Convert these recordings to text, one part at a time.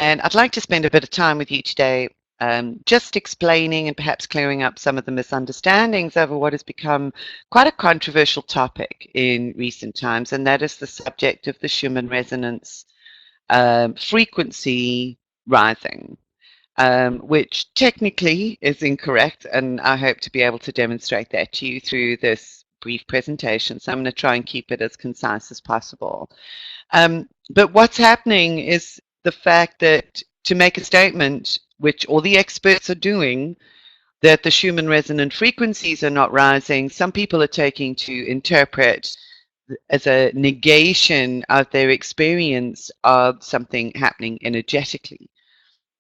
And I'd like to spend a bit of time with you today just explaining and perhaps clearing up some of the misunderstandings over what has become quite a controversial topic in recent times, and that is the subject of the Schumann resonance frequency rising, which technically is incorrect, and I hope to be able to demonstrate that to you through this brief presentation. So I'm going to try and keep it as concise as possible. But what's happening is the fact that to make a statement, which all the experts are doing, that the Schumann resonant frequencies are not rising, some people are taking to interpret as a negation of their experience of something happening energetically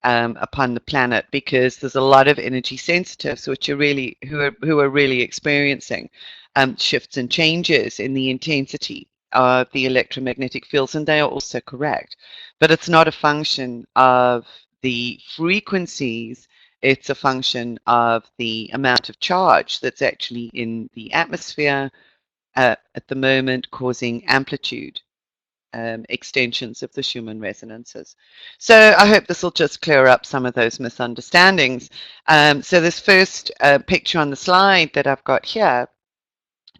upon the planet, because there's a lot of energy sensitives which are really who are really experiencing shifts and changes in the intensity of the electromagnetic fields, and they are also correct. But it's not a function of the frequencies, it's a function of the amount of charge that's actually in the atmosphere at the moment, causing amplitude extensions of the Schumann resonances. So I hope this will just clear up some of those misunderstandings. So this first picture on the slide that I've got here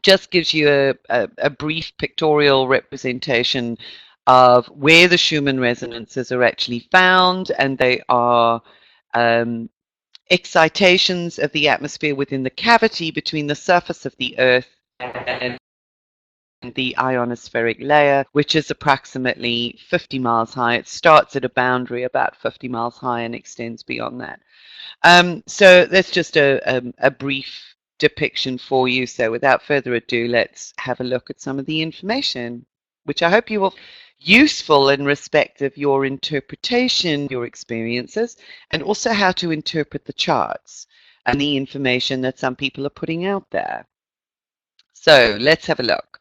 just gives you a brief pictorial representation of where the Schumann resonances are actually found, and they are excitations of the atmosphere within the cavity between the surface of the Earth and the ionospheric layer, which is approximately 50 miles high. It starts at a boundary about 50 miles high and extends beyond that. So that's just a brief depiction for you. So without further ado, let's have a look at some of the information, which I hope you will find useful in respect of your interpretation, your experiences, and also how to interpret the charts and the information that some people are putting out there. So let's have a look.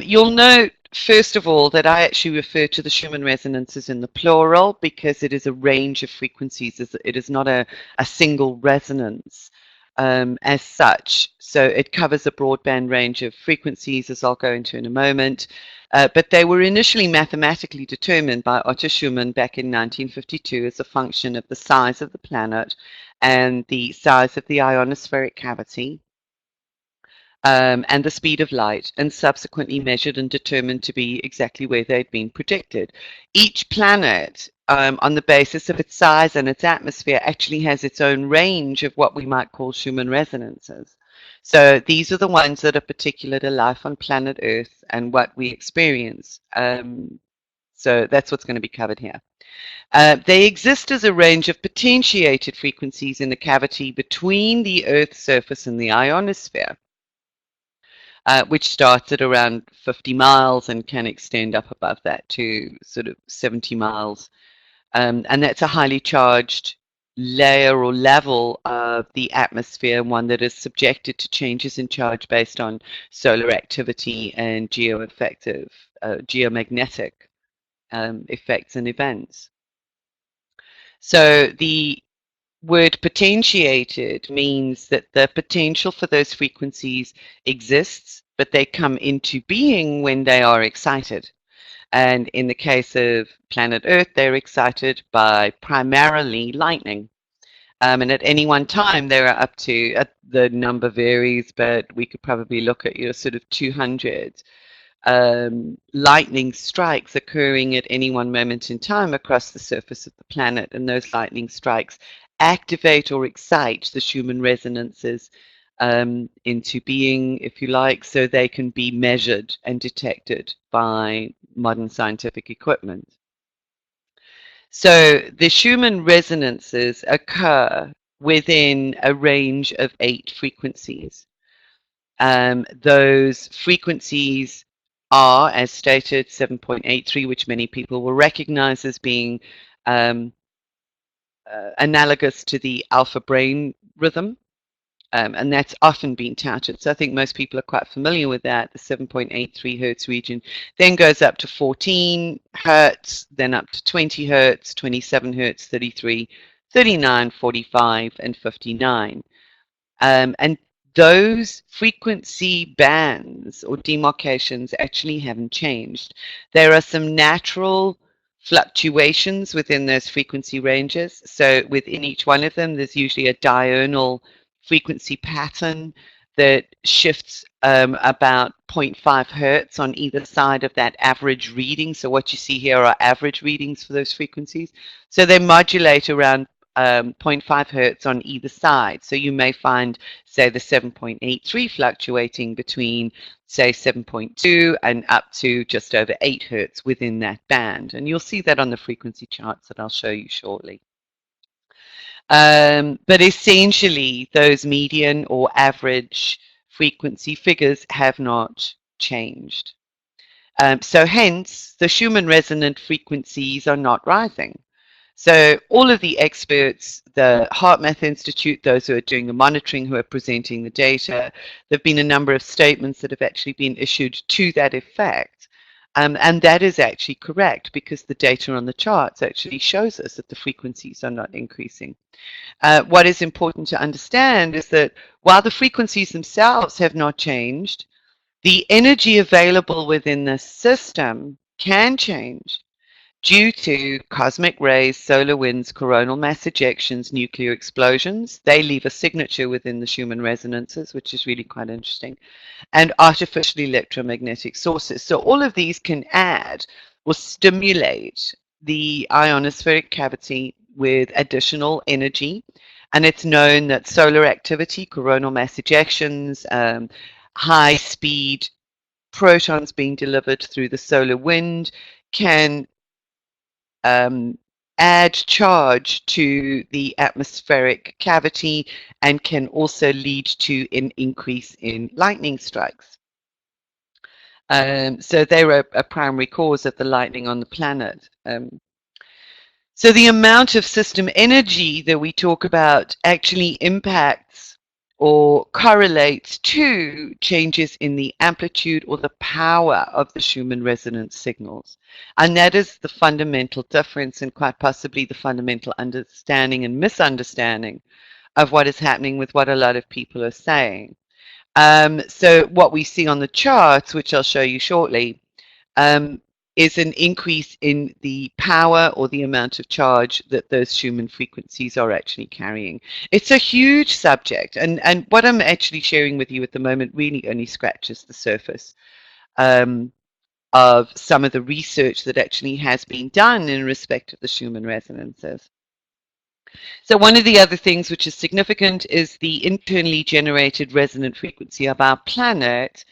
You'll note, first of all, that I actually refer to the Schumann resonances in the plural because it is a range of frequencies. It is not a single resonance as such. So it covers a broadband range of frequencies, as I'll go into in a moment. But they were initially mathematically determined by Otto Schumann back in 1952 as a function of the size of the planet and the size of the ionospheric cavity. And the speed of light, and subsequently measured and determined to be exactly where they'd been predicted. Each planet, on the basis of its size and its atmosphere, actually has its own range of what we might call Schumann resonances. So these are the ones that are particular to life on planet Earth and what we experience. So that's what's going to be covered here. They exist as a range of potentiated frequencies in the cavity between the Earth's surface and the ionosphere. Which starts at around 50 miles and can extend up above that to sort of 70 miles. And that's a highly charged layer or level of the atmosphere, one that is subjected to changes in charge based on solar activity and geomagnetic effects and events. So the word potentiated means that the potential for those frequencies exists, but they come into being when they are excited. And in the case of planet Earth, they're excited by primarily lightning. And at any one time, there are up to, the number varies, but we could probably look at your sort of 200 lightning strikes occurring at any one moment in time across the surface of the planet. And those lightning strikes activate or excite the Schumann resonances into being, if you like, so they can be measured and detected by modern scientific equipment. So the Schumann resonances occur within a range of 8 frequencies. Those frequencies are, as stated, 7.83, which many people will recognize as being analogous to the alpha brain rhythm, and that's often been touted. So I think most people are quite familiar with that. The 7.83 hertz region then goes up to 14 hertz, then up to 20 hertz, 27 hertz, 33, 39, 45, and 59. And those frequency bands or demarcations actually haven't changed. There are some natural fluctuations within those frequency ranges. So within each one of them, there's usually a diurnal frequency pattern that shifts about 0.5 hertz on either side of that average reading. So what you see here are average readings for those frequencies. So they modulate around 0.5 hertz on either side. So you may find, say, the 7.83 fluctuating between, say, 7.2 and up to just over 8 hertz within that band. And you'll see that on the frequency charts that I'll show you shortly. But essentially, those median or average frequency figures have not changed. So hence, the Schumann resonant frequencies are not rising. So all of the experts, the HeartMath Institute, those who are doing the monitoring, who are presenting the data, there have been a number of statements that have actually been issued to that effect. And that is actually correct because the data on the charts actually shows us that the frequencies are not increasing. What is important to understand is that while the frequencies themselves have not changed, the energy available within the system can change due to cosmic rays, solar winds, coronal mass ejections, nuclear explosions. They leave a signature within the Schumann resonances, which is really quite interesting, and artificial electromagnetic sources. So all of these can add or stimulate the ionospheric cavity with additional energy. And it's known that solar activity, coronal mass ejections, high speed protons being delivered through the solar wind can add charge to the atmospheric cavity and can also lead to an increase in lightning strikes. So they're a primary cause of the lightning on the planet. So the amount of system energy that we talk about actually impacts or correlates to changes in the amplitude or the power of the Schumann resonance signals. And that is the fundamental difference and quite possibly the fundamental understanding and misunderstanding of what is happening with what a lot of people are saying. So what we see on the charts, which I'll show you shortly, is an increase in the power or the amount of charge that those Schumann frequencies are actually carrying. It's a huge subject, and what I'm actually sharing with you at the moment really only scratches the surface of some of the research that actually has been done in respect of the Schumann resonances. So one of the other things which is significant is the internally generated resonant frequency of our planet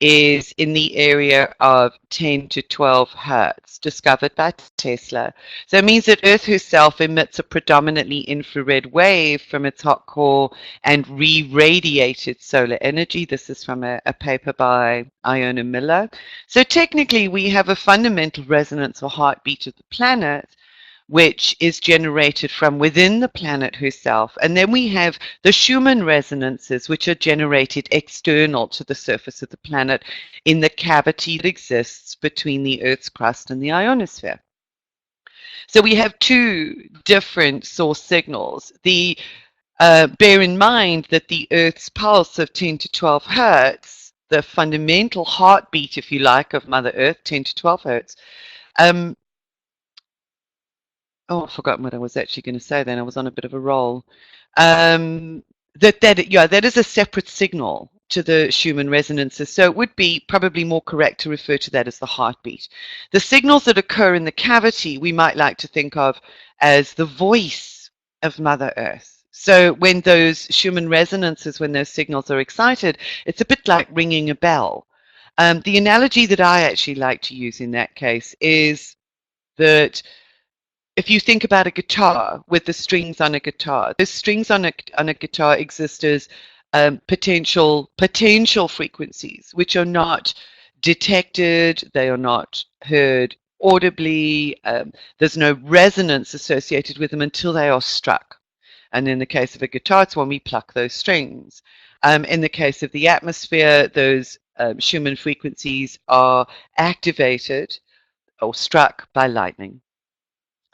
is in the area of 10 to 12 hertz, discovered by Tesla. So it means that Earth herself emits a predominantly infrared wave from its hot core and re-radiated solar energy. This is from a paper by Iona Miller. So technically, we have a fundamental resonance or heartbeat of the planet, which is generated from within the planet herself. And then we have the Schumann resonances, which are generated external to the surface of the planet in the cavity that exists between the Earth's crust and the ionosphere. So we have two different source signals. Bear in mind that the Earth's pulse of 10 to 12 hertz, the fundamental heartbeat, if you like, of Mother Earth, 10 to 12 hertz, I've forgotten what I was actually going to say then. I was on a bit of a roll. That is a separate signal to the Schumann resonances. So it would be probably more correct to refer to that as the heartbeat. The signals that occur in the cavity, we might like to think of as the voice of Mother Earth. So when those Schumann resonances, when those signals are excited, it's a bit like ringing a bell. The analogy that I actually like to use in that case is that if you think about a guitar with the strings on a guitar, the strings on a guitar exist as potential frequencies, which are not detected, they are not heard audibly, there's no resonance associated with them until they are struck. And in the case of a guitar, it's when we pluck those strings. In the case of the atmosphere, those Schumann frequencies are activated or struck by lightning.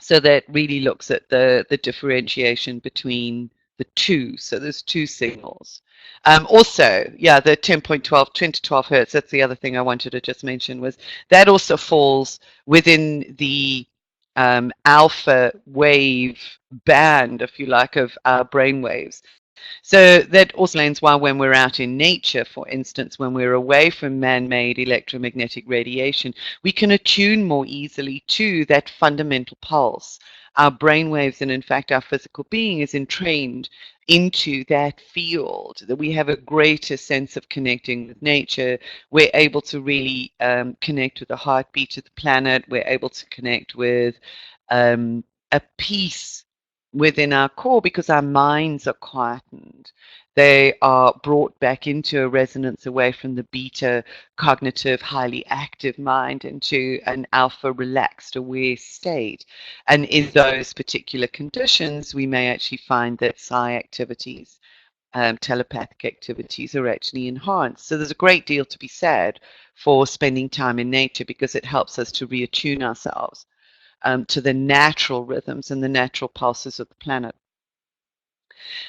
So that really looks at the differentiation between the two. So there's two signals. Also, yeah, the 10.12, 10 to 12 hertz, that's the other thing I wanted to just mention, was that also falls within the alpha wave band, if you like, of our brain waves. So that also explains why when we're out in nature, for instance, when we're away from man-made electromagnetic radiation, we can attune more easily to that fundamental pulse. Our brainwaves and in fact our physical being is entrained into that field, that we have a greater sense of connecting with nature. We're able to really connect with the heartbeat of the planet. We're able to connect with a peace within our core because our minds are quietened. They are brought back into a resonance away from the beta cognitive, highly active mind into an alpha relaxed, aware state. And in those particular conditions, we may actually find that psi activities, telepathic activities are actually enhanced. So there's a great deal to be said for spending time in nature because it helps us to reattune ourselves to the natural rhythms and the natural pulses of the planet.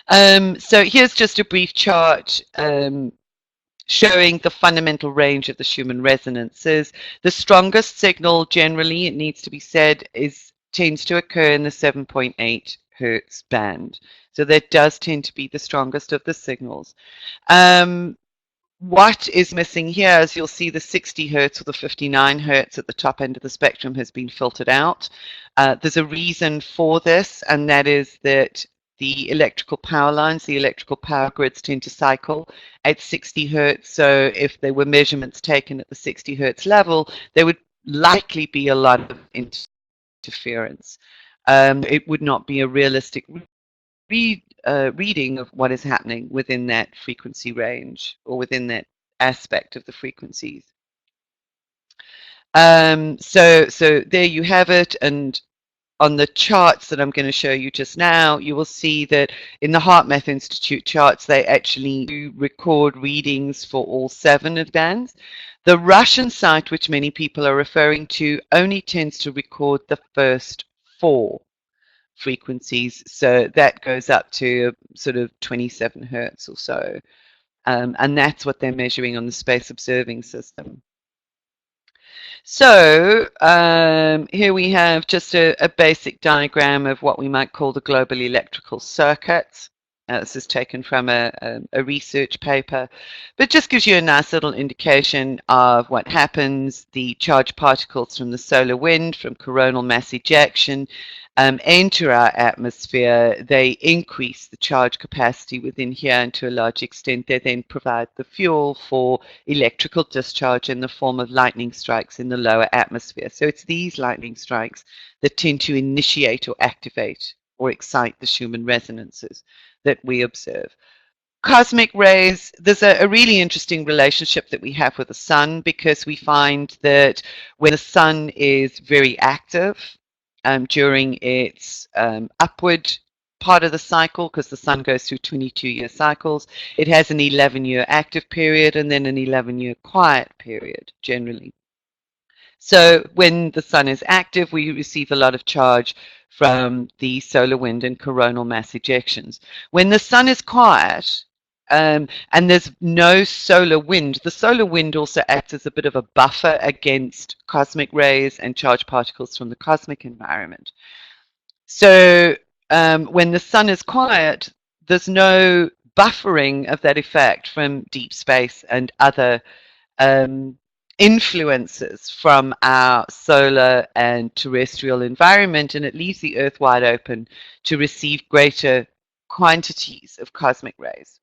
So here's just a brief chart showing the fundamental range of the Schumann resonances. The strongest signal, generally, it needs to be said, tends to occur in the 7.8 hertz band. So that does tend to be the strongest of the signals. What is missing here, as you'll see, the 60 hertz or the 59 hertz at the top end of the spectrum has been filtered out. There's a reason for this, and that is that the electrical power lines, the electrical power grids tend to cycle at 60 hertz. So if there were measurements taken at the 60 hertz level, there would likely be a lot of interference. It would not be a realistic reading of what is happening within that frequency range or within that aspect of the frequencies. So there you have it. And on the charts that I'm going to show you just now, you will see that in the HeartMath Institute charts, they actually do record readings for all 7 of bands. The Russian site, which many people are referring to, only tends to record the first 4 frequencies. So that goes up to sort of 27 hertz or so. And that's what they're measuring on the space observing system. So here we have just a basic diagram of what we might call the global electrical circuits. This is taken from a research paper, but just gives you a nice little indication of what happens. The charged particles from the solar wind, from coronal mass ejection, enter our atmosphere. They increase the charge capacity within here, and to a large extent, they then provide the fuel for electrical discharge in the form of lightning strikes in the lower atmosphere. So it's these lightning strikes that tend to initiate or activate or excite the Schumann resonances that we observe. Cosmic rays, there's a really interesting relationship that we have with the sun, because we find that when the sun is very active during its upward part of the cycle, because the sun goes through 22-year cycles, it has an 11-year active period and then an 11-year quiet period generally. So when the sun is active, we receive a lot of charge from the solar wind and coronal mass ejections. When the sun is quiet, and there's no solar wind, the solar wind also acts as a bit of a buffer against cosmic rays and charged particles from the cosmic environment. So when the sun is quiet, there's no buffering of that effect from deep space and other influences from our solar and terrestrial environment, and it leaves the Earth wide open to receive greater quantities of cosmic rays.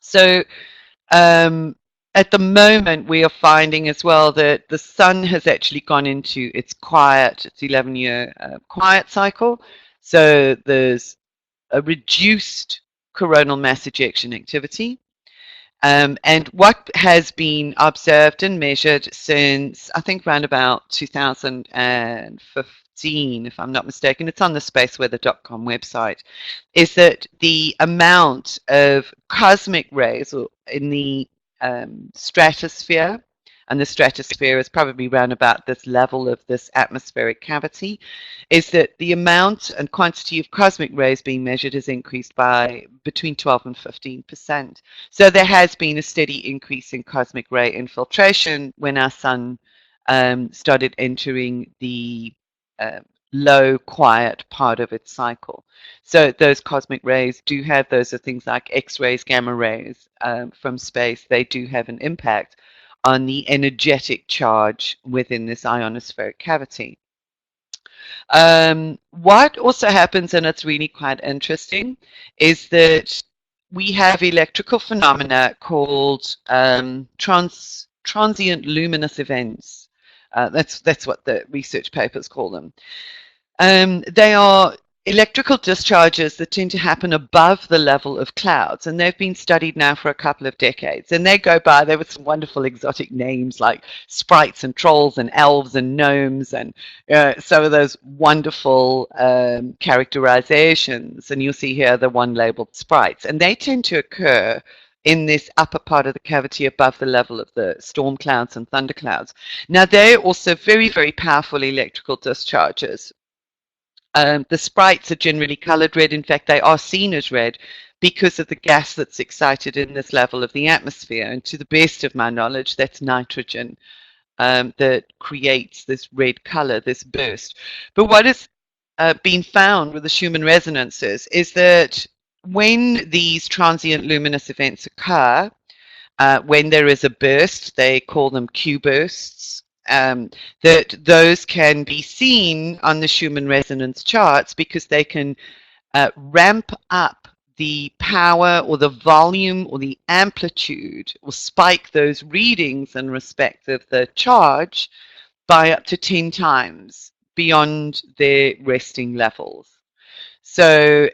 So at the moment, we are finding as well that the sun has actually gone into its 11-year quiet cycle. So there's a reduced coronal mass ejection activity. And what has been observed and measured since, I think, around about 2015, if I'm not mistaken, it's on the spaceweather.com website, is that the amount of cosmic rays in the stratosphere, and the stratosphere is probably around about this level of this atmospheric cavity, is that the amount and quantity of cosmic rays being measured has increased by between 12 and 15%. So there has been a steady increase in cosmic ray infiltration when our sun started entering the low, quiet part of its cycle. So those cosmic rays do have, those are things like X-rays, gamma rays from space. They do have an impact on the energetic charge within this ionospheric cavity. What also happens, and it's really quite interesting, is that we have electrical phenomena called transient luminous events. That's what the research papers call them. They are electrical discharges that tend to happen above the level of clouds, and they've been studied now for a couple of decades. And they go by, there were some wonderful exotic names like sprites and trolls and elves and gnomes, and some of those wonderful characterizations. And you'll see here the one labeled sprites, and they tend to occur in this upper part of the cavity above the level of the storm clouds and thunder clouds. Now, they're also very, very powerful electrical discharges. The sprites are generally colored red. In fact, they are seen as red because of the gas that's excited in this level of the atmosphere. And to the best of my knowledge, that's nitrogen that creates this red color, this burst. But what has been found with the Schumann resonances is that when these transient luminous events occur, when there is a burst, they call them Q bursts, that those can be seen on the Schumann resonance charts because they can ramp up the power or the volume or the amplitude or spike those readings in respect of the charge by up to 10 times beyond their resting levels. So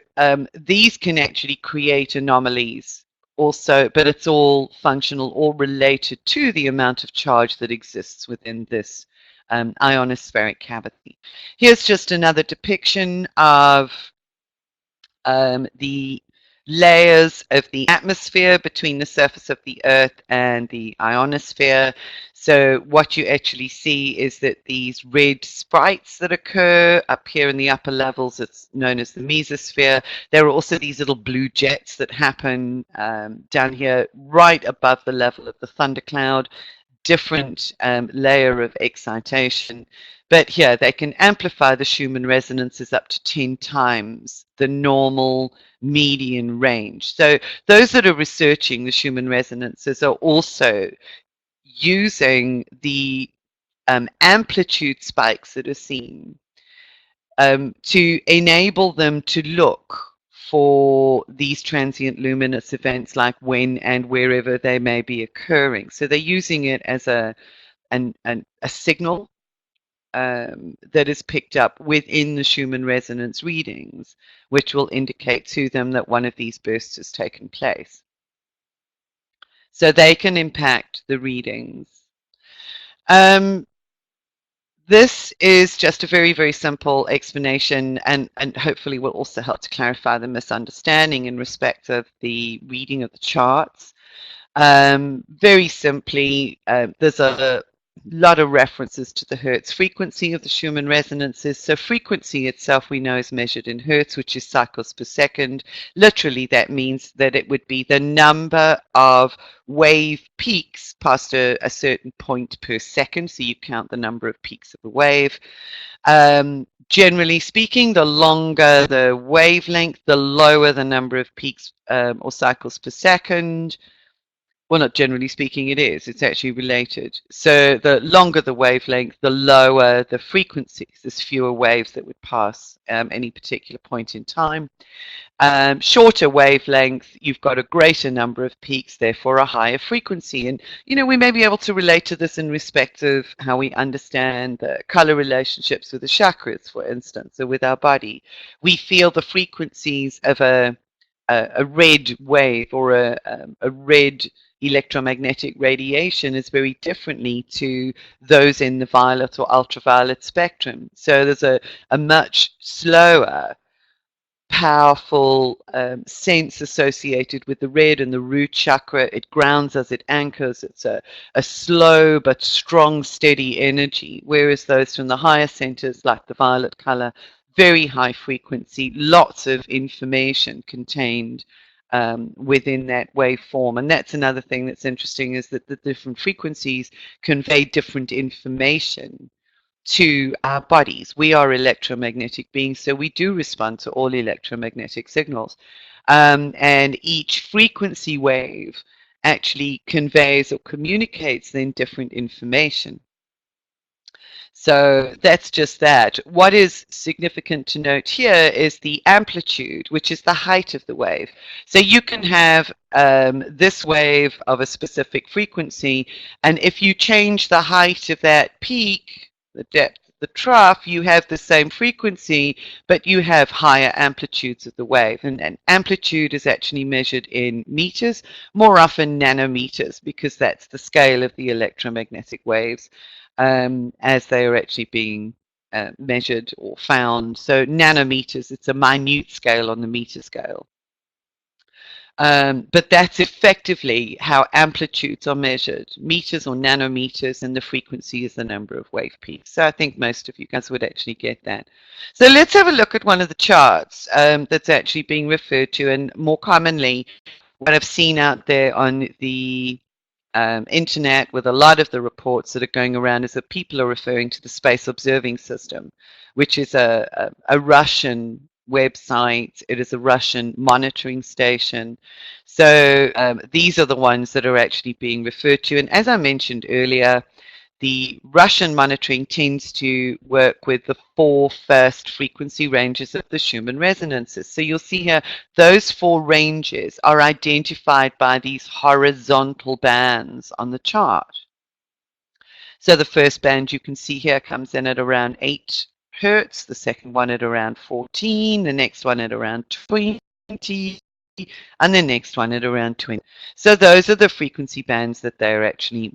these can actually create anomalies also, but it's all functional or related to the amount of charge that exists within this ionospheric cavity. Here's just another depiction of the layers of the atmosphere between the surface of the Earth and the ionosphere. So what you actually see is that these red sprites that occur up here in the upper levels, it's known as the mesosphere. There are also these little blue jets that happen down here right above the level of the thundercloud, different layer of excitation. But here, they can amplify the Schumann resonances up to 10 times the normal median range. So those that are researching the Schumann resonances are also using the amplitude spikes that are seen to enable them to look for these transient luminous events, like when and wherever they may be occurring. So they're using it as a signal that is picked up within the Schumann resonance readings, which will indicate to them that one of these bursts has taken place. So they can impact the readings. This is just a very, very simple explanation, and hopefully will also help to clarify the misunderstanding in respect of the reading of the charts. Very simply, there's a lot of references to the Hertz frequency of the Schumann resonances. So frequency itself we know is measured in Hertz, which is cycles per second. Literally, that means that it would be the number of wave peaks past a certain point per second. So you count the number of peaks of a wave. Generally speaking, the longer the wavelength, the lower the number of peaks or cycles per second. Well, not generally speaking, it is. It's actually related. So the longer the wavelength, the lower the frequencies. There's fewer waves that would pass any particular point in time. Shorter wavelength, you've got a greater number of peaks, therefore a higher frequency. And, you know, we may be able to relate to this in respect of how we understand the color relationships with the chakras, for instance, or with our body. We feel the frequencies of a red wave or a red electromagnetic radiation is very differently to those in the violet or ultraviolet spectrum. So there's a much slower, powerful sense associated with the red and the root chakra. It grounds us, it anchors. It's a slow but strong, steady energy, whereas those from the higher centers, like the violet color, very high frequency, lots of information contained within that waveform. And that's another thing that's interesting, is that the different frequencies convey different information to our bodies. We are electromagnetic beings, so we do respond to all electromagnetic signals. And each frequency wave actually conveys or communicates then different information. So that's just that. What is significant to note here is the amplitude, which is the height of the wave. So you can have this wave of a specific frequency, and if you change the height of that peak, the depth, the trough, you have the same frequency, but you have higher amplitudes of the wave. And amplitude is actually measured in meters, more often nanometers, because that's the scale of the electromagnetic waves as they are actually being measured or found. So nanometers, it's a minute scale on the meter scale. But that's effectively how amplitudes are measured, meters or nanometers, and the frequency is the number of wave peaks. So I think most of you guys would actually get that. So let's have a look at one of the charts that's actually being referred to, and more commonly what I've seen out there on the internet with a lot of the reports that are going around is that people are referring to the Space Observing System, which is a Russian website. It is a Russian monitoring station. So these are the ones that are actually being referred to. And as I mentioned earlier, the Russian monitoring tends to work with the 4 first frequency ranges of the Schumann resonances. So you'll see here, those 4 ranges are identified by these horizontal bands on the chart. So the first band you can see here comes in at around 8 hertz, the second one at around 14, the next one at around 20, and the next one at around 20. So those are the frequency bands that they're actually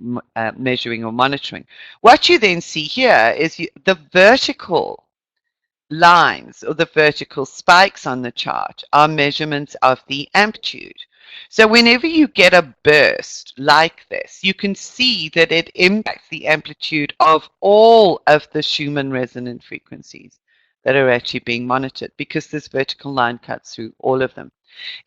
measuring or monitoring. What you then see here is the vertical lines or the vertical spikes on the chart are measurements of the amplitude. So whenever you get a burst like this, you can see that it impacts the amplitude of all of the Schumann resonant frequencies that are actually being monitored, because this vertical line cuts through all of them.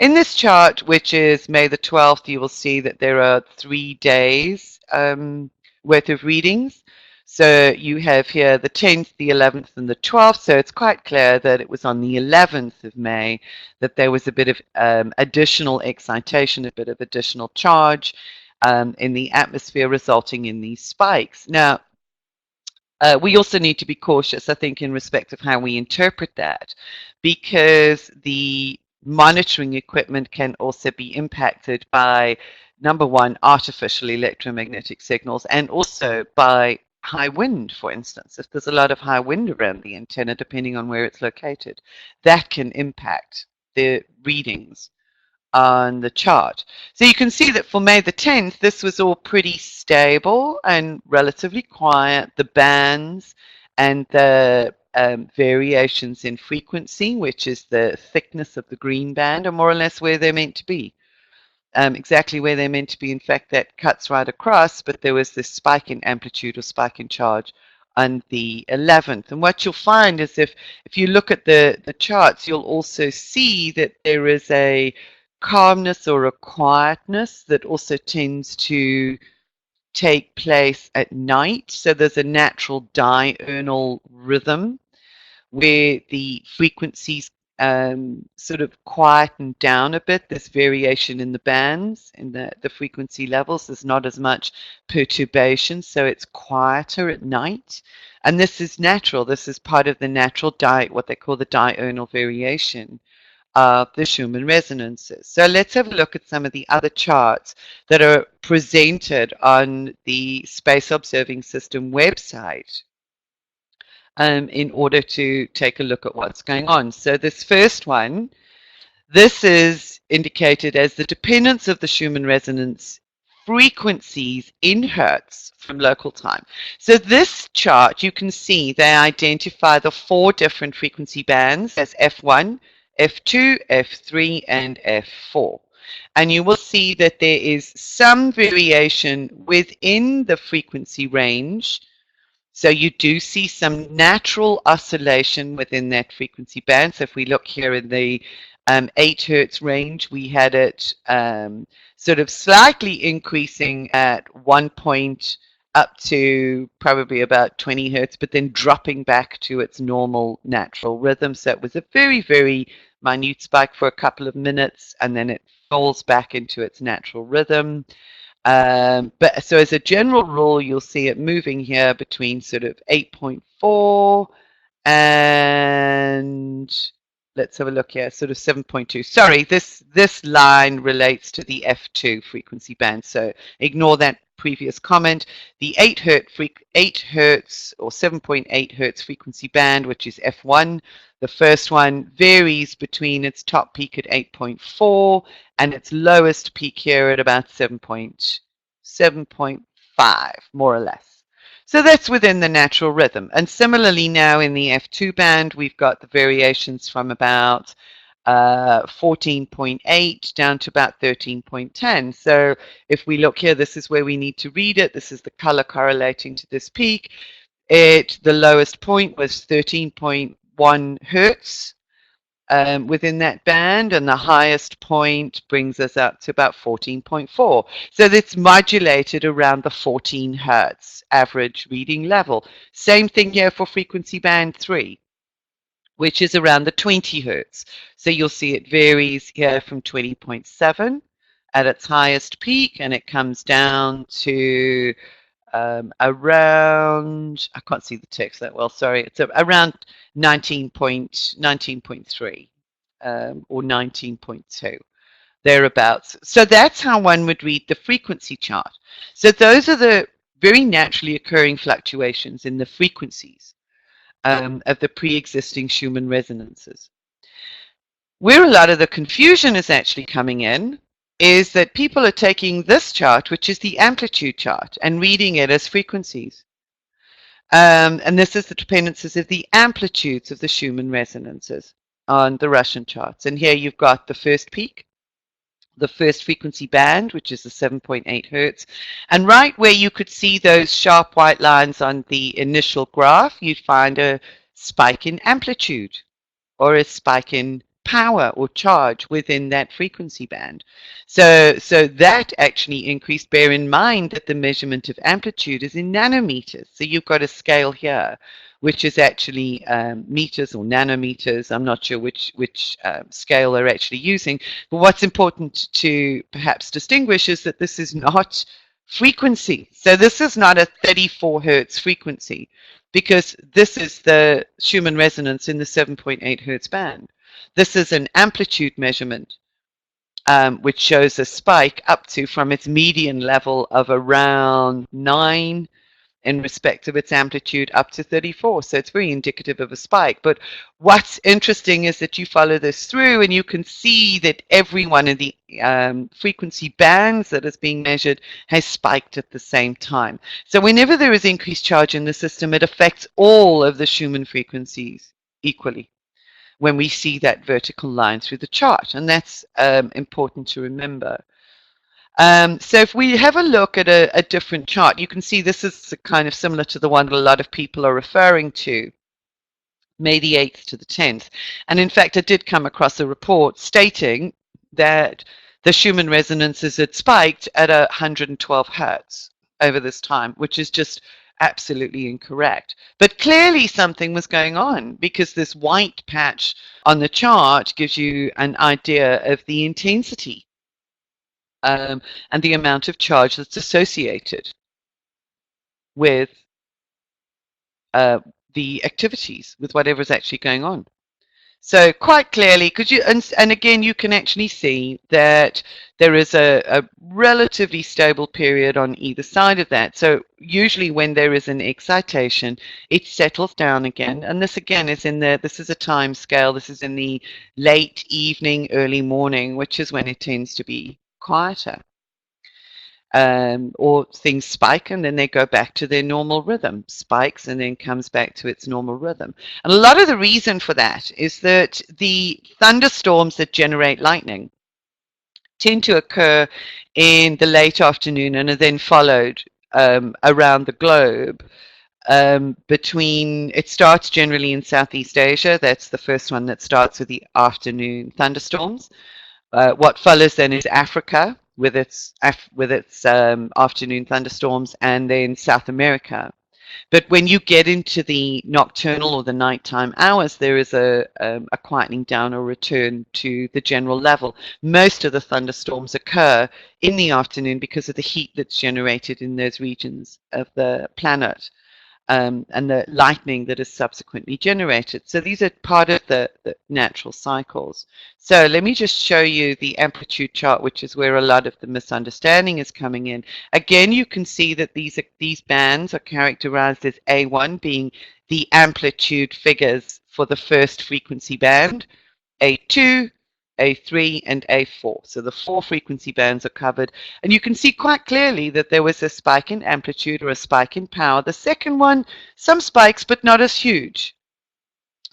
In this chart, which is May the 12th, you will see that there are 3 days worth of readings. So you have here the 10th, the 11th, and the 12th. So it's quite clear that it was on the 11th of May that there was a bit of additional excitation, a bit of additional charge in the atmosphere, resulting in these spikes. Now, we also need to be cautious, I think, in respect of how we interpret that, because the monitoring equipment can also be impacted by, number one, artificial electromagnetic signals, and also by high wind, for instance. If there's a lot of high wind around the antenna, depending on where it's located, that can impact the readings on the chart. So you can see that for May the 10th, this was all pretty stable and relatively quiet. The bands and the variations in frequency, which is the thickness of the green band, are more or less where they're meant to be. Exactly where they're meant to be. In fact, that cuts right across, but there was this spike in amplitude or spike in charge on the 11th. And what you'll find is if you look at the charts, you'll also see that there is a calmness or a quietness that also tends to take place at night. So there's a natural diurnal rhythm where the frequencies sort of quieten down a bit. There's variation in the bands, in the frequency levels. There's not as much perturbation, so it's quieter at night. And this is natural. This is part of the natural what they call the diurnal variation of the Schumann resonances. So let's have a look at some of the other charts that are presented on the Space Observing System website in order to take a look at what's going on. So this first one, this is indicated as the dependence of the Schumann resonance frequencies in hertz from local time. So this chart, you can see they identify the 4 different frequency bands as F1, F2, F3, and F4. And you will see that there is some variation within the frequency range. So you do see some natural oscillation within that frequency band. So if we look here in the 8 hertz range, we had it sort of slightly increasing at one point up to probably about 20 hertz, but then dropping back to its normal natural rhythm. So it was a very, very minute spike for a couple of minutes, and then it falls back into its natural rhythm. But so as a general rule, you'll see it moving here between sort of 8.4 and let's have a look here, sort of 7.2. Sorry, this line relates to the F2 frequency band, so ignore that previous comment. The 8 hertz or 7.8 hertz frequency band, which is F1, the first one varies between its top peak at 8.4 and its lowest peak here at about 7.5, more or less. So that's within the natural rhythm. And similarly now in the F2 band, we've got the variations from about 14.8 down to about 13.10. So if we look here, this is where we need to read it. This is the color correlating to this peak. The lowest point was 13.1 hertz. Within that band, and the highest point brings us up to about 14.4. So that's modulated around the 14 hertz average reading level. Same thing here for frequency band 3, which is around the 20 hertz. So you'll see it varies here from 20.7 at its highest peak, and it comes down to around, I can't see the text that well, sorry, it's around 19.3 or 19.2, thereabouts. So that's how one would read the frequency chart. So those are the very naturally occurring fluctuations in the frequencies of the pre-existing Schumann resonances. Where a lot of the confusion is actually coming in is that people are taking this chart, which is the amplitude chart, and reading it as frequencies. And this is the dependencies of the amplitudes of the Schumann resonances on the Russian charts. And here you've got the first peak, the first frequency band, which is the 7.8 hertz. And right where you could see those sharp white lines on the initial graph, you'd find a spike in amplitude or a spike in power or charge within that frequency band. So that actually increased. Bear in mind that the measurement of amplitude is in nanometers. So you've got a scale here, which is actually meters or nanometers. I'm not sure which scale they're actually using. But what's important to perhaps distinguish is that this is not frequency. So this is not a 34 hertz frequency, because this is the Schumann resonance in the 7.8 hertz band. This is an amplitude measurement, which shows a spike up to, from its median level of around 9 in respect of its amplitude, up to 34. So it's very indicative of a spike. But what's interesting is that you follow this through and you can see that every one of the frequency bands that is being measured has spiked at the same time. So whenever there is increased charge in the system, it affects all of the Schumann frequencies equally when we see that vertical line through the chart. And that's important to remember. So if we have a look at a different chart, you can see this is kind of similar to the one that a lot of people are referring to, May the 8th to the 10th. And in fact, I did come across a report stating that the Schumann resonances had spiked at 112 hertz over this time, which is just absolutely incorrect. But clearly something was going on, because this white patch on the chart gives you an idea of the intensity and the amount of charge that's associated with the activities, with whatever's actually going on. So quite clearly, because and again, you can actually see that there is a relatively stable period on either side of that. So usually when there is an excitation, it settles down again. And this again is this is a time scale. This is in the late evening, early morning, which is when it tends to be quieter. Or things spike and then they go back to their normal rhythm, spikes and then comes back to its normal rhythm. And a lot of the reason for that is that the thunderstorms that generate lightning tend to occur in the late afternoon and are then followed around the globe. It starts generally in Southeast Asia. That's the first one that starts with the afternoon thunderstorms. What follows then is Africa. with its afternoon thunderstorms, and then South America. But when you get into the nocturnal or the nighttime hours, there is a quietening down or return to the general level. Most of the thunderstorms occur in the afternoon because of the heat that's generated in those regions of the planet, and the lightning that is subsequently generated. So these are part of the natural cycles. So let me just show you the amplitude chart, which is where a lot of the misunderstanding is coming in. Again, you can see that these bands are characterized as A1 being the amplitude figures for the first frequency band, A2, A3, and A4. So the 4 frequency bands are covered. And you can see quite clearly that there was a spike in amplitude or a spike in power. The second one, some spikes, but not as huge.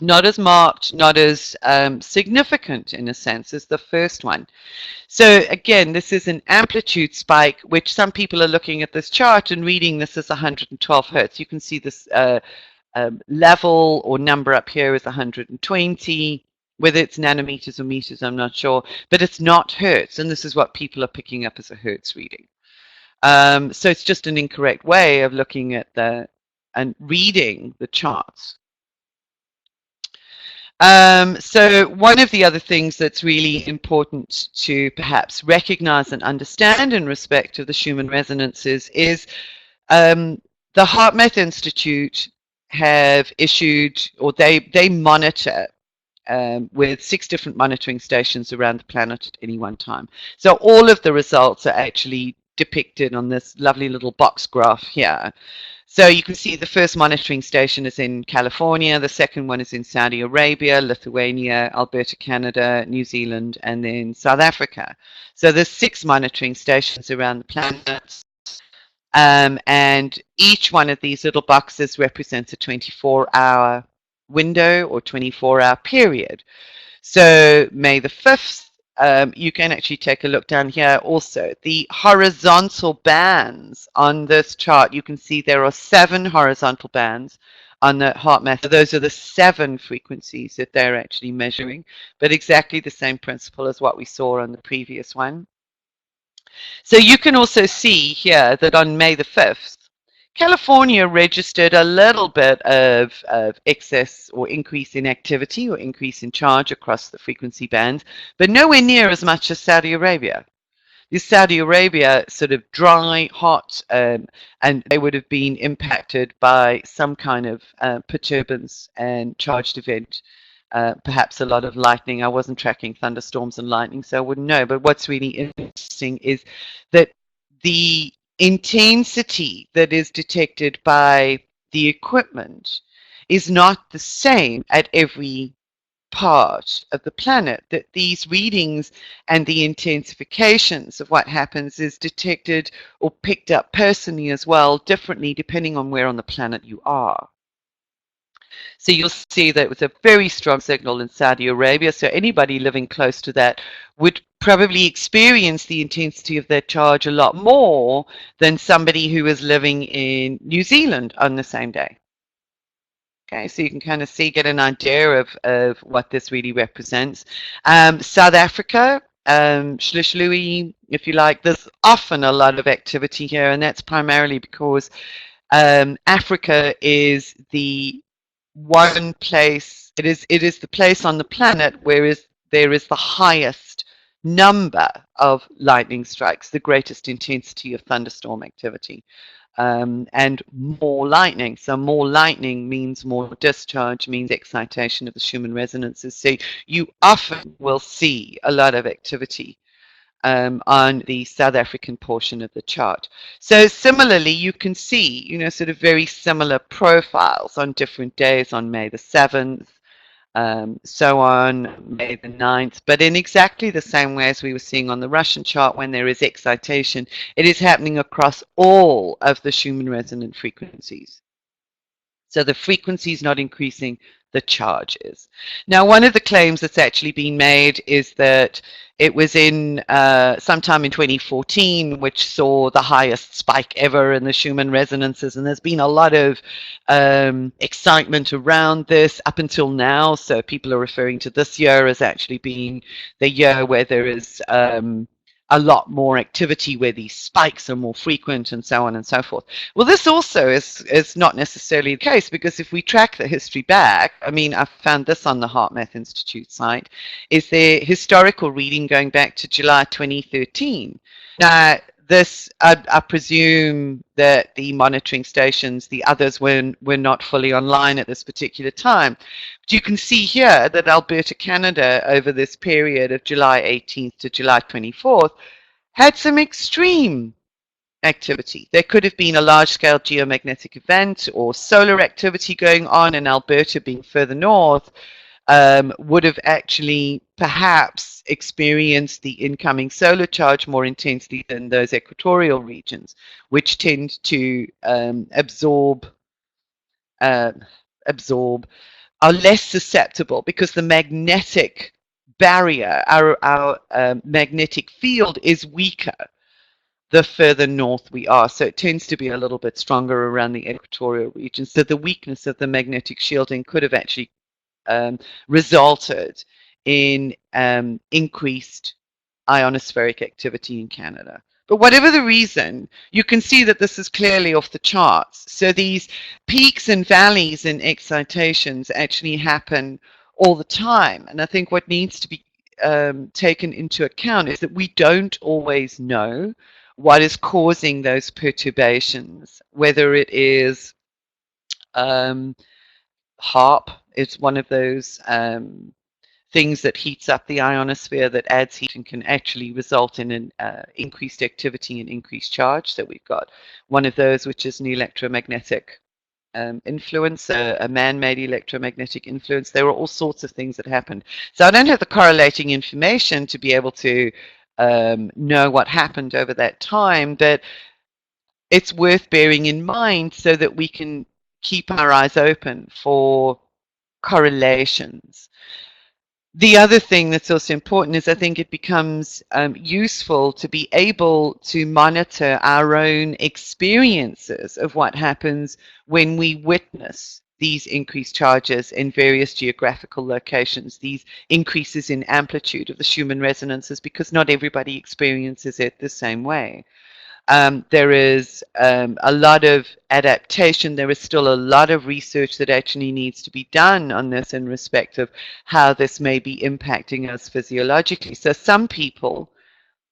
Not as marked, not as significant in a sense as the first one. So again, this is an amplitude spike, which some people are looking at this chart and reading this as 112 hertz. You can see this level or number up here is 120. Whether it's nanometers or meters, I'm not sure, but it's not hertz, and this is what people are picking up as a hertz reading. So it's just an incorrect way of looking at and reading the charts. So one of the other things that's really important to perhaps recognize and understand in respect of the Schumann resonances is the HeartMath Institute have issued, or they monitor with 6 different monitoring stations around the planet at any one time. So all of the results are actually depicted on this lovely little box graph here. So you can see the first monitoring station is in California, the second one is in Saudi Arabia, Lithuania, Alberta, Canada, New Zealand, and then South Africa. So there's 6 monitoring stations around the planet. And each one of these little boxes represents a 24-hour window or 24-hour period. So May the 5th, you can actually take a look down here also. The horizontal bands on this chart, you can see there are 7 horizontal bands on the HeartMath. So those are the 7 frequencies that they're actually measuring, but exactly the same principle as what we saw on the previous one. So you can also see here that on May the 5th, California registered a little bit of excess or increase in activity or increase in charge across the frequency bands, but nowhere near as much as Saudi Arabia. Is Saudi Arabia sort of dry, hot, and they would have been impacted by some kind of perturbance and charged event. Perhaps a lot of lightning. I wasn't tracking thunderstorms and lightning, so I wouldn't know. But what's really interesting is that the intensity that is detected by the equipment is not the same at every part of the planet, that these readings and the intensifications of what happens is detected or picked up personally as well, differently depending on where on the planet you are. So you'll see that it was a very strong signal in Saudi Arabia. So anybody living close to that would probably experience the intensity of that charge a lot more than somebody who is living in New Zealand on the same day. Okay, so you can kind of get an idea of what this really represents. South Africa, Schlischlui, if you like, there's often a lot of activity here, and that's primarily because Africa is the one place, it is the place on the planet where there is the highest number of lightning strikes, the greatest intensity of thunderstorm activity, and more lightning. So more lightning means more discharge, means excitation of the Schumann resonances. So you often will see a lot of activity on the South African portion of the chart. So similarly, you can see, sort of very similar profiles on different days on May the 7th, so on May the 9th, but in exactly the same way as we were seeing on the Russian chart. When there is excitation, it is happening across all of the Schumann resonant frequencies. So the frequency is not increasing, the charge is. Now, one of the claims that's actually been made is that it was in sometime in 2014, which saw the highest spike ever in the Schumann resonances, and there's been a lot of excitement around this up until now. So people are referring to this year as actually being the year where there is a a lot more activity where these spikes are more frequent and so on and so forth. Well, this also is not necessarily the case, because if we track the history back, I mean, I found this on the HeartMath Institute site, is their historical reading going back to July 2013. Now, this, I presume that the monitoring stations, the others, were not fully online at this particular time. But you can see here that Alberta, Canada, over this period of July 18th to July 24th, had some extreme activity. There could have been a large-scale geomagnetic event or solar activity going on, and Alberta, being further north, would have actually perhaps experienced the incoming solar charge more intensely than those equatorial regions, which tend to uh, absorb, are less susceptible, because the magnetic barrier, our magnetic field, is weaker the further north we are. So it tends to be a little bit stronger around the equatorial region. So the weakness of the magnetic shielding could have actually resulted in increased ionospheric activity in Canada. But whatever the reason, you can see that this is clearly off the charts. So these peaks and valleys in excitations actually happen all the time. And I think what needs to be taken into account is that we don't always know what is causing those perturbations, whether it is HARP. It's one of those things that heats up the ionosphere, that adds heat and can actually result in an increased activity and increased charge. So we've got one of those, which is an electromagnetic influence, a man-made electromagnetic influence. There are all sorts of things that happened. So I don't have the correlating information to be able to know what happened over that time, but it's worth bearing in mind so that we can keep our eyes open for correlations. The other thing that's also important is, I think it becomes useful to be able to monitor our own experiences of what happens when we witness these increased charges in various geographical locations, these increases in amplitude of the Schumann resonances, because not everybody experiences it the same way. There is a lot of adaptation. There is still a lot of research that actually needs to be done on this in respect of how this may be impacting us physiologically. So some people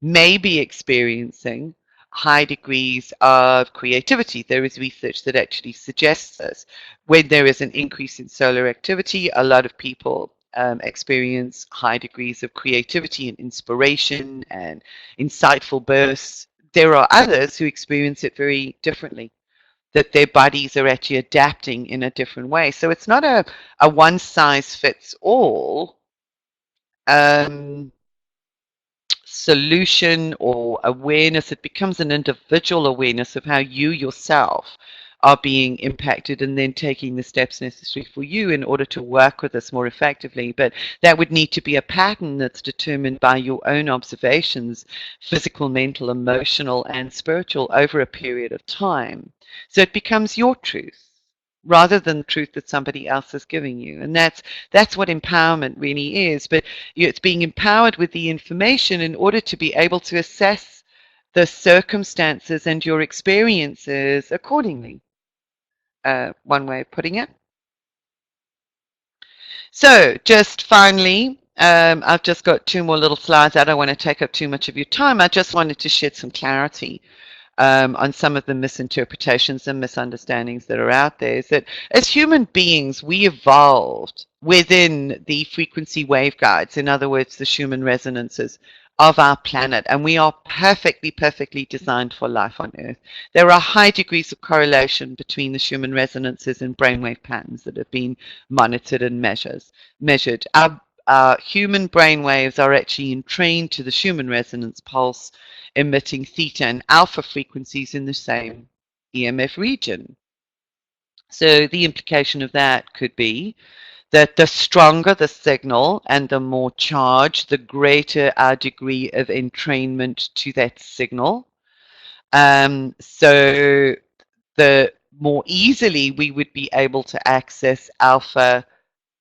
may be experiencing high degrees of creativity. There is research that actually suggests this. When there is an increase in solar activity, a lot of people experience high degrees of creativity and inspiration and insightful bursts. There are others who experience it very differently, that their bodies are actually adapting in a different way. So it's not a one size fits all solution or awareness. It becomes an individual awareness of how you yourself are being impacted, and then taking the steps necessary for you in order to work with this more effectively. But that would need to be a pattern that's determined by your own observations, physical, mental, emotional, and spiritual, over a period of time. So it becomes your truth rather than the truth that somebody else is giving you. And that's what empowerment really is. But it's being empowered with the information in order to be able to assess the circumstances and your experiences accordingly. One way of putting it. So just finally, I've just got two more little slides. I don't want to take up too much of your time. I just wanted to shed some clarity on some of the misinterpretations and misunderstandings that are out there. Is that as human beings, we evolved within the frequency waveguides, in other words, the Schumann resonances of our planet, and we are perfectly designed for life on Earth. There are high degrees of correlation between the Schumann resonances and brainwave patterns that have been monitored and measured. Our human brainwaves are actually entrained to the Schumann resonance pulse, emitting theta and alpha frequencies in the same EMF region. So the implication of that could be that the stronger the signal and the more charged, the greater our degree of entrainment to that signal. So the more easily we would be able to access alpha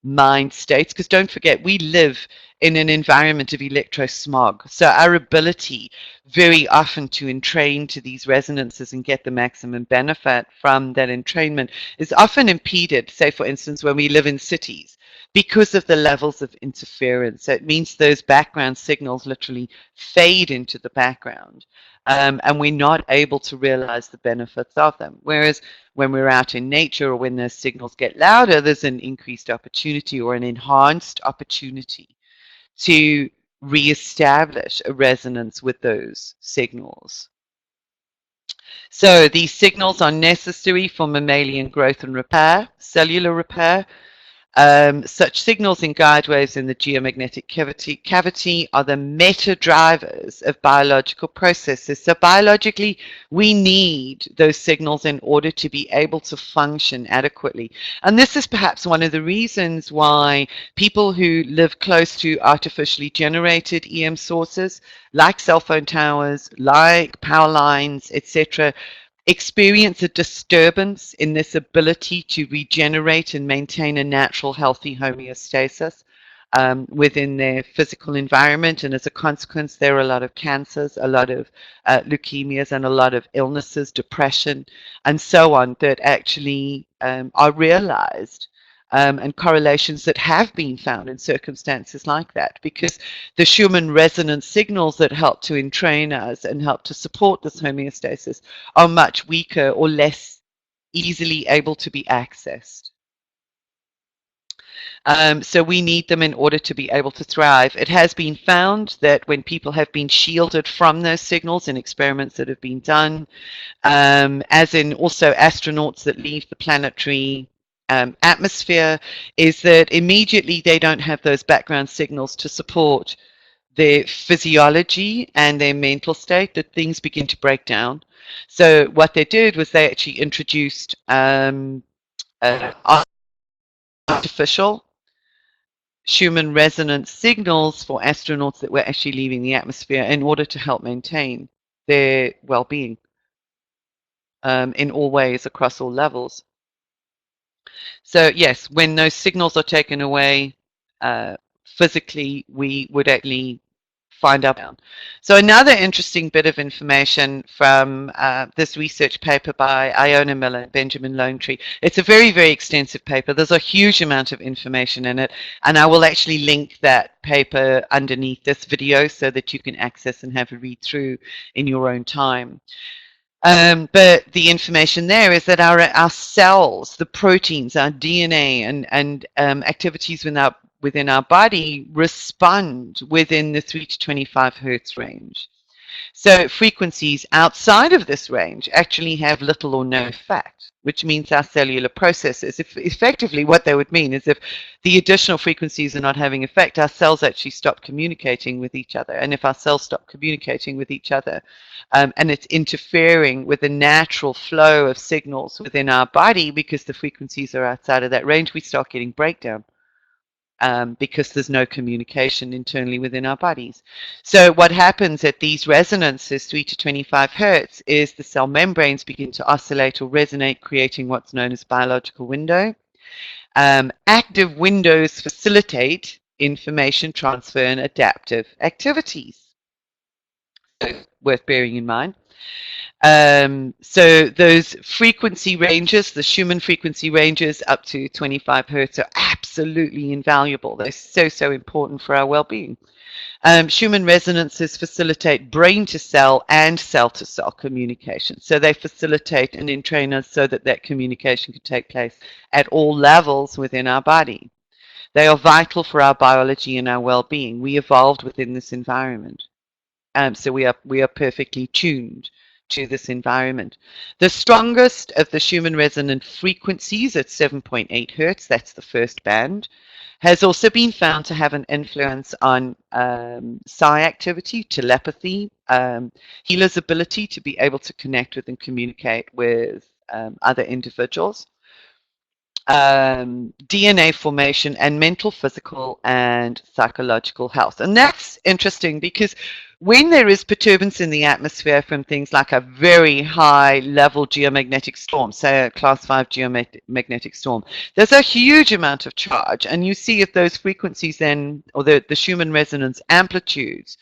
mind states, because don't forget, we live in an environment of electrosmog. So our ability very often to entrain to these resonances and get the maximum benefit from that entrainment is often impeded, say, for instance, when we live in cities, because of the levels of interference. So it means those background signals literally fade into the background. And we're not able to realize the benefits of them. Whereas when we're out in nature or when those signals get louder, there's an increased opportunity or an enhanced opportunity to reestablish a resonance with those signals. So these signals are necessary for mammalian growth and repair, cellular repair. Such signals in guide waves in the geomagnetic cavity are the meta drivers of biological processes. So biologically, we need those signals in order to be able to function adequately. And this is perhaps one of the reasons why people who live close to artificially generated EM sources, like cell phone towers, like power lines, etc., experience a disturbance in this ability to regenerate and maintain a natural, healthy homeostasis within their physical environment. And as a consequence, there are a lot of cancers, a lot of leukemias, and a lot of illnesses, depression, and so on that actually are realized. And correlations that have been found in circumstances like that, because the Schumann resonance signals that help to entrain us and help to support this homeostasis are much weaker or less easily able to be accessed. So we need them in order to be able to thrive. It has been found that when people have been shielded from those signals in experiments that have been done, as in also astronauts that leave the planetary atmosphere, is that immediately they don't have those background signals to support their physiology and their mental state, that things begin to break down. So what they did was they actually introduced artificial Schumann resonance signals for astronauts that were actually leaving the atmosphere in order to help maintain their well-being in all ways across all levels. So yes, when those signals are taken away physically, we would actually find out. So another interesting bit of information from this research paper by Iona Miller and Benjamin Lonetree. It's a very, very extensive paper. There's a huge amount of information in it, and I will actually link that paper underneath this video so that you can access and have a read through in your own time. But the information there is that our cells, the proteins, our DNA, and activities within our body respond within the 3 to 25 hertz range. So frequencies outside of this range actually have little or no effect, which means our cellular processes, effectively what they would mean is if the additional frequencies are not having effect, our cells actually stop communicating with each other. And if our cells stop communicating with each other, and it's interfering with the natural flow of signals within our body because the frequencies are outside of that range, we start getting breakdown. Because there's no communication internally within our bodies. So what happens at these resonances, 3 to 25 hertz, is the cell membranes begin to oscillate or resonate, creating what's known as biological window. Active windows facilitate information transfer and adaptive activities. So worth bearing in mind. So those frequency ranges, the Schumann frequency ranges up to 25 hertz, are absolutely invaluable. They're so, so important for our well-being. Schumann resonances facilitate brain-to-cell and cell-to-cell communication. So they facilitate and entrain us so that that communication can take place at all levels within our body. They are vital for our biology and our well-being. We evolved within this environment. So we are perfectly tuned to this environment. The strongest of the Schumann resonant frequencies at 7.8 hertz, that's the first band, has also been found to have an influence on psi activity, telepathy, healers' ability to be able to connect with and communicate with other individuals, DNA formation, and mental, physical, and psychological health. And that's interesting because when there is perturbance in the atmosphere from things like a very high level geomagnetic storm, say a class 5 geomagnetic storm, there's a huge amount of charge. And you see if those frequencies then, or the Schumann resonance amplitudes,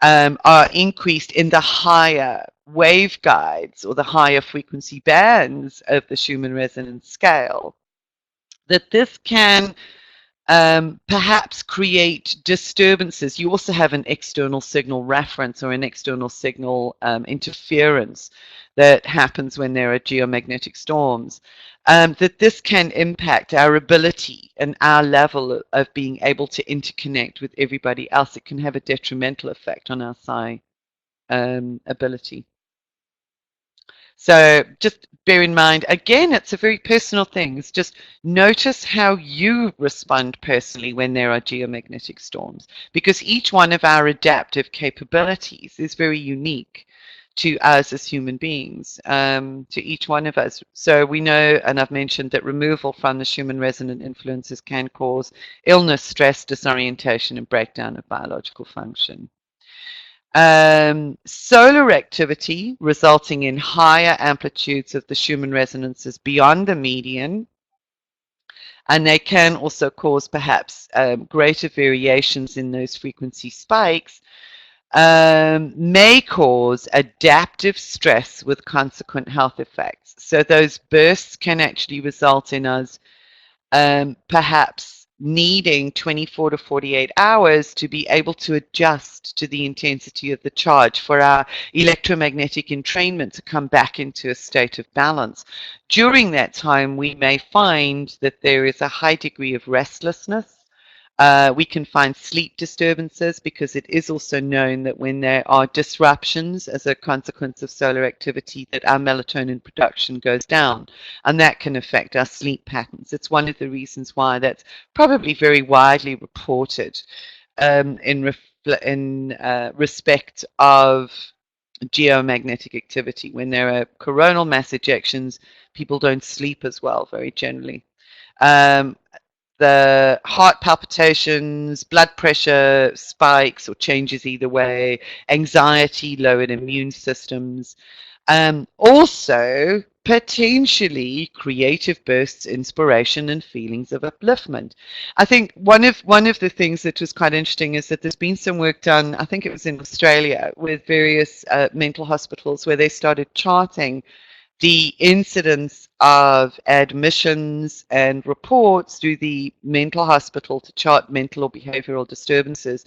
are increased in the higher waveguides or the higher frequency bands of the Schumann resonance scale, that this can perhaps create disturbances. You also have an external signal reference or an external signal interference that happens when there are geomagnetic storms. That this can impact our ability and our level of being able to interconnect with everybody else. It can have a detrimental effect on our psi ability. So just bear in mind, again, it's a very personal thing. It's just notice how you respond personally when there are geomagnetic storms, because each one of our adaptive capabilities is very unique to us as human beings, to each one of us. So we know, and I've mentioned, that removal from the Schumann resonant influences can cause illness, stress, disorientation, and breakdown of biological function. Solar activity resulting in higher amplitudes of the Schumann resonances beyond the median, and they can also cause perhaps greater variations in those frequency spikes, may cause adaptive stress with consequent health effects. So those bursts can actually result in us perhaps needing 24 to 48 hours to be able to adjust to the intensity of the charge for our electromagnetic entrainment to come back into a state of balance. During that time, we may find that there is a high degree of restlessness. We can find sleep disturbances, because it is also known that when there are disruptions as a consequence of solar activity, that our melatonin production goes down, and that can affect our sleep patterns. It's one of the reasons why that's probably very widely reported in respect of geomagnetic activity. When there are coronal mass ejections, people don't sleep as well, very generally. The heart palpitations, blood pressure spikes or changes either way, anxiety, lowered immune systems, also potentially creative bursts, inspiration, and feelings of upliftment. I think one of the things that was quite interesting is that there's been some work done, I think it was in Australia, with various mental hospitals, where they started charting the incidence of admissions and reports through the mental hospital to chart mental or behavioral disturbances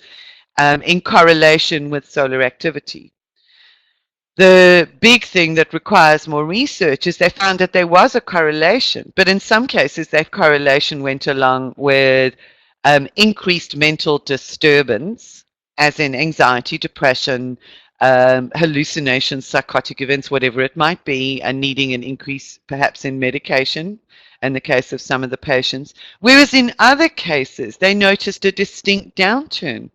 in correlation with solar activity. The big thing that requires more research is they found that there was a correlation, but in some cases that correlation went along with increased mental disturbance, as in anxiety, depression, hallucinations, psychotic events, whatever it might be, and needing an increase perhaps in medication in the case of some of the patients. Whereas in other cases, they noticed a distinct downturn.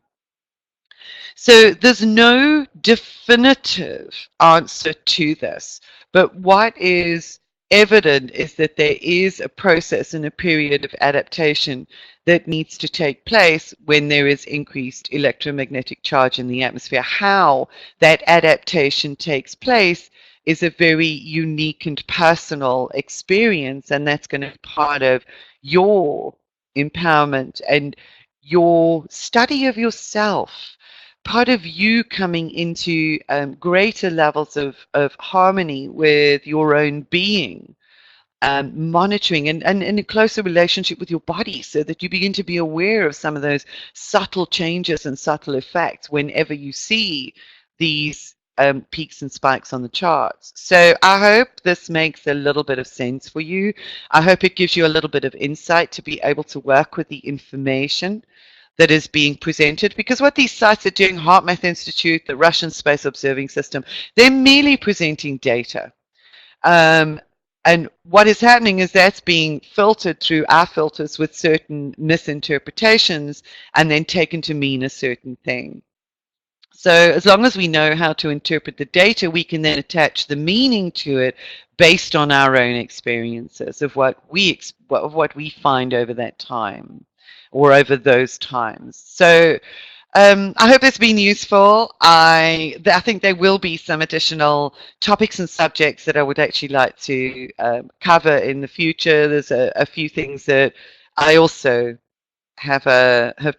So there's no definitive answer to this, but what is evident is that there is a process and a period of adaptation that needs to take place when there is increased electromagnetic charge in the atmosphere. How that adaptation takes place is a very unique and personal experience, and that's going to be part of your empowerment and your study of yourself, part of you coming into greater levels of harmony with your own being, monitoring and in a closer relationship with your body, so that you begin to be aware of some of those subtle changes and subtle effects whenever you see these peaks and spikes on the charts. So I hope this makes a little bit of sense for you. I hope it gives you a little bit of insight to be able to work with the information that is being presented, because what these sites are doing, HeartMath Institute, the Russian Space Observing System, they're merely presenting data. And what is happening is that's being filtered through our filters with certain misinterpretations and then taken to mean a certain thing. So as long as we know how to interpret the data, we can then attach the meaning to it based on our own experiences of what we find over that time or over those times. So I hope it's been useful. I think there will be some additional topics and subjects that I would actually like to cover in the future. There's a few things that I also have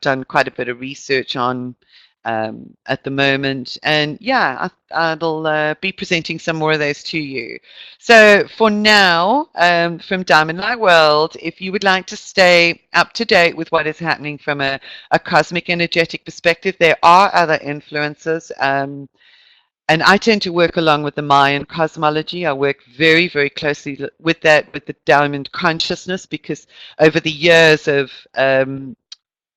done quite a bit of research on at the moment, and yeah, I'll be presenting some more of those to you. So for now, from Diamond Light World, if you would like to stay up to date with what is happening from a cosmic energetic perspective, there are other influences. And I tend to work along with the Mayan cosmology. I work very, very closely with that, with the diamond consciousness, because over the years of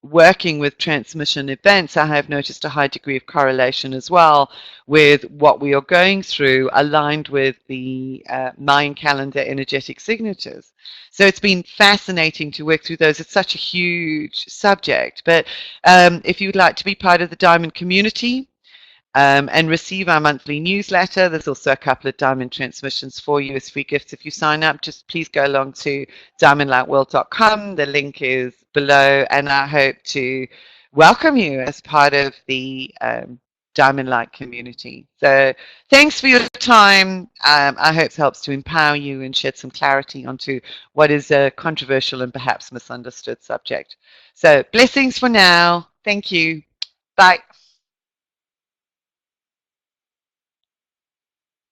working with transmission events, I have noticed a high degree of correlation as well with what we are going through, aligned with the Mayan calendar energetic signatures. So it's been fascinating to work through those. It's such a huge subject. But if you'd like to be part of the Diamond community, and receive our monthly newsletter. There's also a couple of diamond transmissions for you as free gifts if you sign up. Just please go along to diamondlightworld.com. The link is below, and I hope to welcome you as part of the Diamond Light community. So thanks for your time. I hope it helps to empower you and shed some clarity onto what is a controversial and perhaps misunderstood subject. So blessings for now. Thank you. Bye.